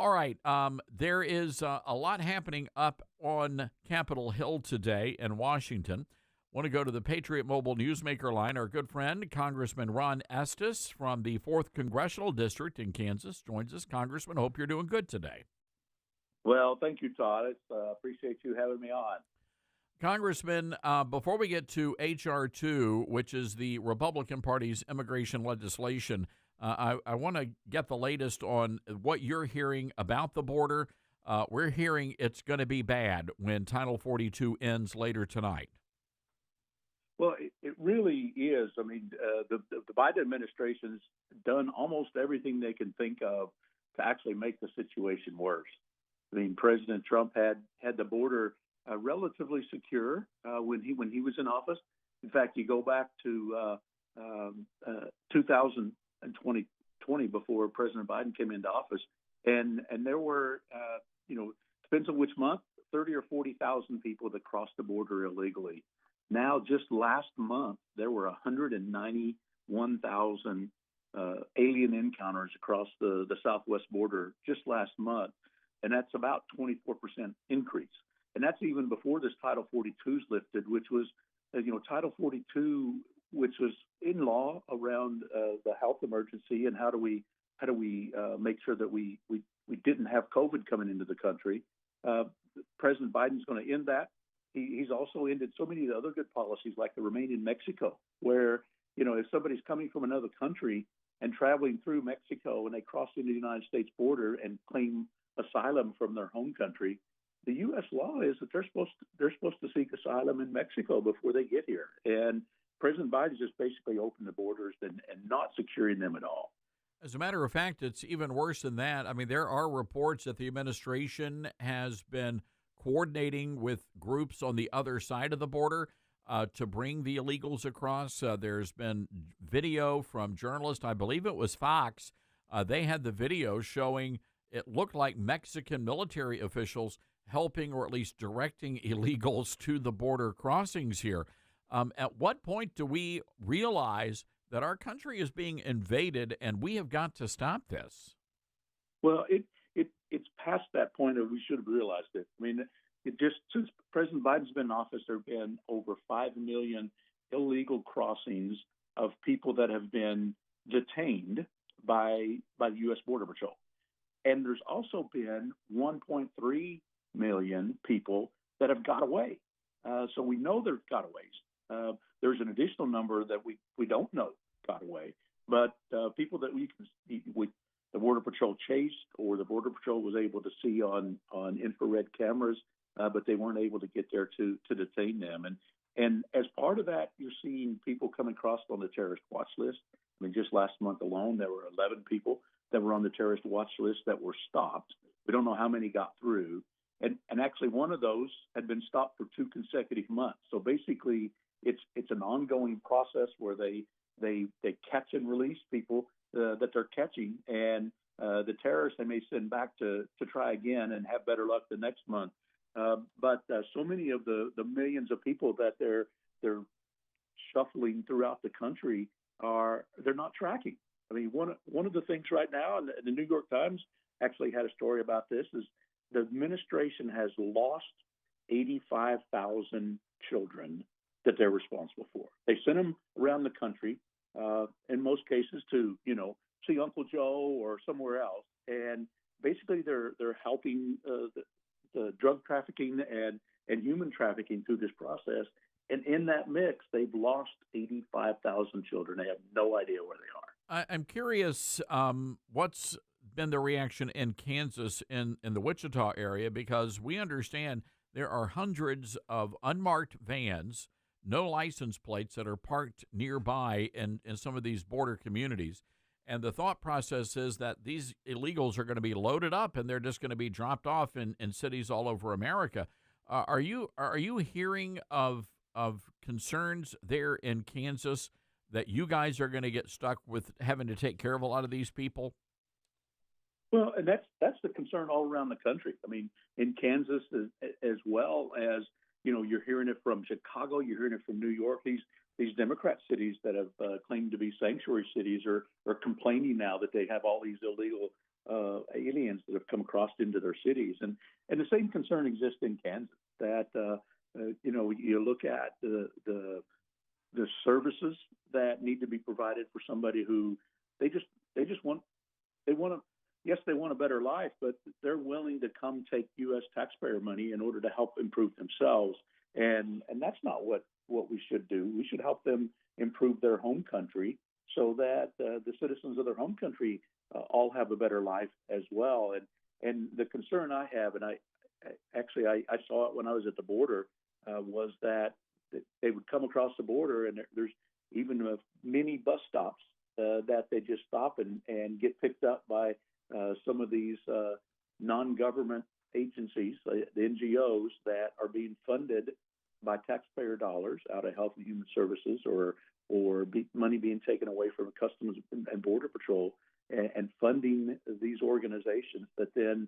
All right. There is a lot happening up on Capitol Hill today in Washington. Want to go to the Patriot Mobile Newsmaker line. Our good friend, Congressman Ron Estes from the 4th Congressional District in Kansas, joins us. Congressman, hope you're doing good today. Well, thank you, Todd. Appreciate you having me on. Congressman, before we get to H.R. 2, which is the Republican Party's immigration legislation, I want to get the latest on what you're hearing about the border. We're hearing it's going to be bad when Title 42 ends later tonight. Well, it really is. I mean, the Biden administration's done almost everything they can think of to actually make the situation worse. I mean, President Trump had the border relatively secure when he was in office. In fact, you go back to 2020 before President Biden came into office, and there were depends on which month, 30 or 40,000 people that crossed the border illegally. Now, just last month, there were 191,000 alien encounters across the southwest border just last month, and that's about 24% increase. And that's even before this Title 42 is lifted, which was, Title 42, which was in law around the health emergency and how do we make sure that we didn't have COVID coming into the country. President Biden's going to end that. He's also ended so many other good policies like the Remain in Mexico, where, if somebody's coming from another country and traveling through Mexico and they cross into the United States border and claim asylum from their home country, the U.S. law is that they're supposed to seek asylum in Mexico before they get here. And President Biden just basically opened the borders and not securing them at all. As a matter of fact, it's even worse than that. I mean, there are reports that the administration has been coordinating with groups on the other side of the border to bring the illegals across. There's been video from journalists, I believe it was Fox. They had the video showing it looked like Mexican military officials helping or at least directing illegals to the border crossings here. At what point do we realize that our country is being invaded and we have got to stop this? Well, it's past that point of we should have realized it. I mean, since President Biden's been in office, there have been over 5 million illegal crossings of people that have been detained by the U.S. Border Patrol. And there's also been 1.3 million people that have got away. So we know they've got away. There's an additional number that we don't know got away, but people that the Border Patrol chased or the Border Patrol was able to see on infrared cameras, but they weren't able to get there to detain them. And as part of that, you're seeing people come across on the terrorist watch list. I mean, just last month alone, there were 11 people that were on the terrorist watch list that were stopped. We don't know how many got through. And actually, one of those had been stopped for 2 consecutive months. So basically, it's an ongoing process where they catch and release people that they're catching, and the terrorists they may send back to try again and have better luck the next month. But so many of the millions of people that they're shuffling throughout the country they're not tracking. I mean, one of the things right now, and the New York Times actually had a story about this, is the administration has lost 85,000 children that they're responsible for. They sent them around the country, in most cases to, see Uncle Joe or somewhere else. And basically they're helping the drug trafficking and human trafficking through this process. And in that mix, they've lost 85,000 children. They have no idea where they are. I'm curious what's been the reaction in Kansas in the Wichita area, because we understand there are hundreds of unmarked vans, no license plates, that are parked nearby in some of these border communities. And the thought process is that these illegals are going to be loaded up and they're just going to be dropped off in cities all over America. Are you hearing of concerns there in Kansas that you guys are going to get stuck with having to take care of a lot of these people? Well, and that's the concern all around the country. I mean, in Kansas as well as, you're hearing it from Chicago, you're hearing it from New York. These Democrat cities that have claimed to be sanctuary cities are complaining now that they have all these illegal aliens that have come across into their cities, and the same concern exists in Kansas. That you look at the services that need to be provided for somebody who they just want to. Yes, they want a better life, but they're willing to come take U.S. taxpayer money in order to help improve themselves, and that's not what we should do. We should help them improve their home country so that the citizens of their home country all have a better life as well. And the concern I have, and I saw it when I was at the border, was that they would come across the border, and there's even mini bus stops that they just stop and get picked up by some of these non-government agencies, the NGOs that are being funded by taxpayer dollars out of Health and Human Services or money being taken away from Customs and Border Patrol and funding these organizations that then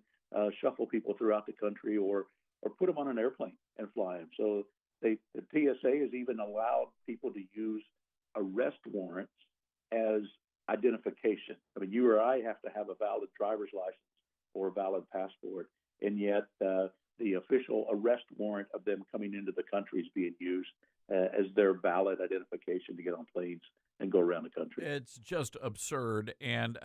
shuffle people throughout the country or put them on an airplane and fly them. So the TSA has even allowed people to use arrest warrants as identification. I mean, you or I have to have a valid driver's license or a valid passport, and yet the official arrest warrant of them coming into the country is being used as their valid identification to get on planes and go around the country. It's just absurd. And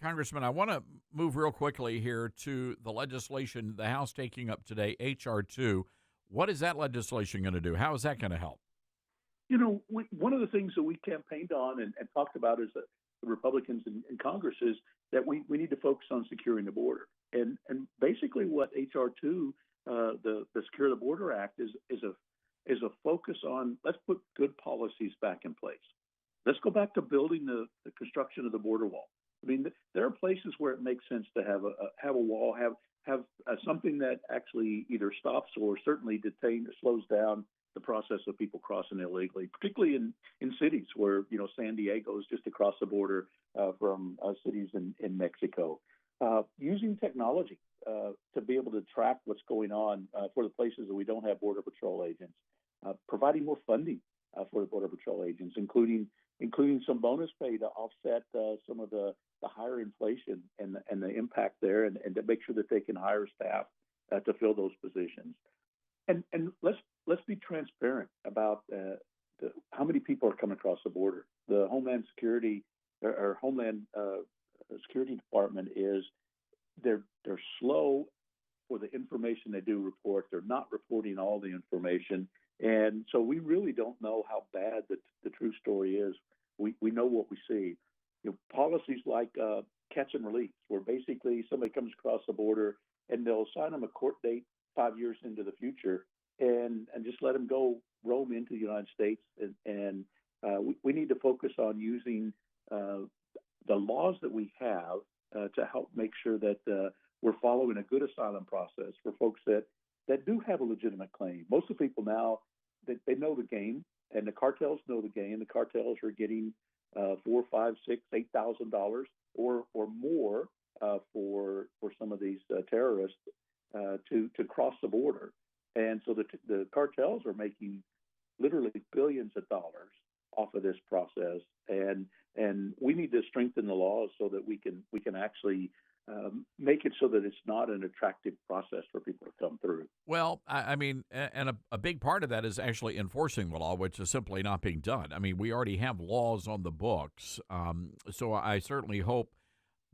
Congressman, I want to move real quickly here to the legislation the House taking up today, H.R. 2. What is that legislation going to do? How is that going to help? You know, one of the things that we campaigned on and talked about as the Republicans in Congress is that we need to focus on securing the border. And basically what H.R. 2, the Secure the Border Act, is a focus on, let's put good policies back in place. Let's go back to building the construction of the border wall. I mean, there are places where it makes sense to have a wall, have something that actually either stops or certainly detains or slows down the process of people crossing illegally, particularly in cities where, San Diego is just across the border from cities in Mexico. Using technology to be able to track what's going on for the places that we don't have Border Patrol agents, providing more funding for the Border Patrol agents, including some bonus pay to offset some of the higher inflation and the impact there, and to make sure that they can hire staff to fill those positions. And let's be transparent about how many people are coming across the border. The Homeland Security or Homeland Security Department they're slow for the information they do report. They're not reporting all the information, and so we really don't know how bad the true story is. We know what we see. Policies like catch and release, where basically somebody comes across the border and they'll assign them a court date 5 years into the future and just let them go roam into the United States. And we need to focus on using the laws that we have to help make sure that we're following a good asylum process for folks that do have a legitimate claim. Most of the people now, they know the game, and the cartels know the game. The cartels are getting $4,000, $5,000, $6,000, $8,000 or more for some of these terrorists to cross the border. And so the cartels are making literally billions of dollars off of this process, and we need to strengthen the laws so that we can actually make it so that it's not an attractive process for people to come through. Well, I mean, and a big part of that is actually enforcing the law, which is simply not being done. I mean, we already have laws on the books, so I certainly hope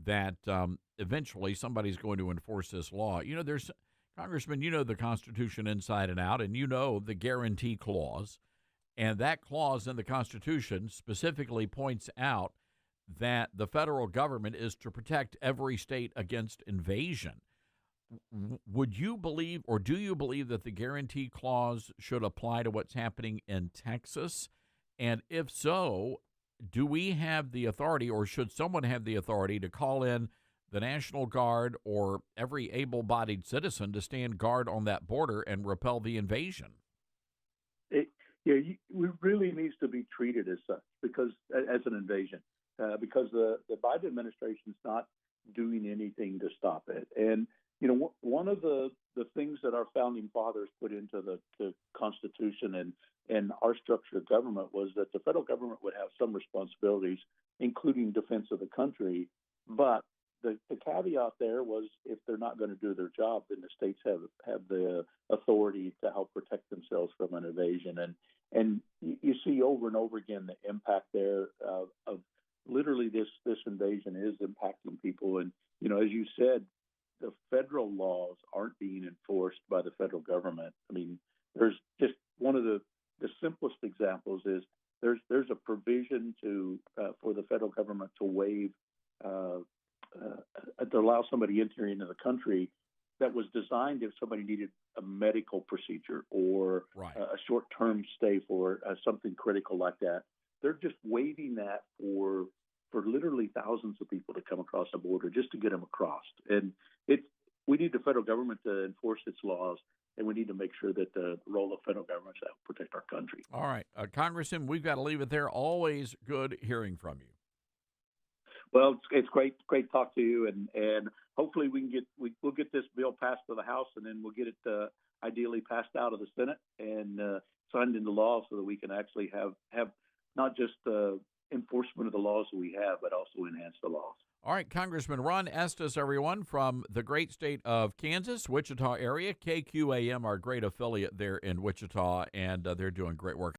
that eventually somebody's going to enforce this law. Congressman, the Constitution inside and out, and the guarantee clause. And that clause in the Constitution specifically points out that the federal government is to protect every state against invasion. Would you believe, or do you believe, that the guarantee clause should apply to what's happening in Texas? And if so, do we have the authority, or should someone have the authority, to call in the National Guard or every able-bodied citizen to stand guard on that border and repel the invasion? It really needs to be treated as such, because as an invasion, because the Biden administration is not doing anything to stop it. And one of the things that our founding fathers put into the Constitution and our structure of government was that the federal government would have some responsibilities, including defense of the country, but the caveat there was if they're not going to do their job, then the states have the authority to help protect themselves from an invasion. And you see over and over again the impact there of literally this invasion is impacting people. And as you said, the federal laws aren't being enforced by the federal government. I mean, there's just one of the simplest examples is there's a provision for the federal government to waive to allow somebody entering into the country that was designed if somebody needed a medical procedure or a short-term stay for something critical like that. They're just waiving that for literally thousands of people to come across the border just to get them across. And we need the federal government to enforce its laws, and we need to make sure that the role of federal government is to help protect our country. All right. Congressman, we've got to leave it there. Always good hearing from you. Well, it's great talk to you, and hopefully we'll get this bill passed to the House, and then we'll get it ideally passed out of the Senate and signed into law so that we can actually have not just enforcement of the laws that we have, but also enhance the laws. All right, Congressman Ron Estes, everyone, from the great state of Kansas, Wichita area. KQAM, our great affiliate there in Wichita, and they're doing great work.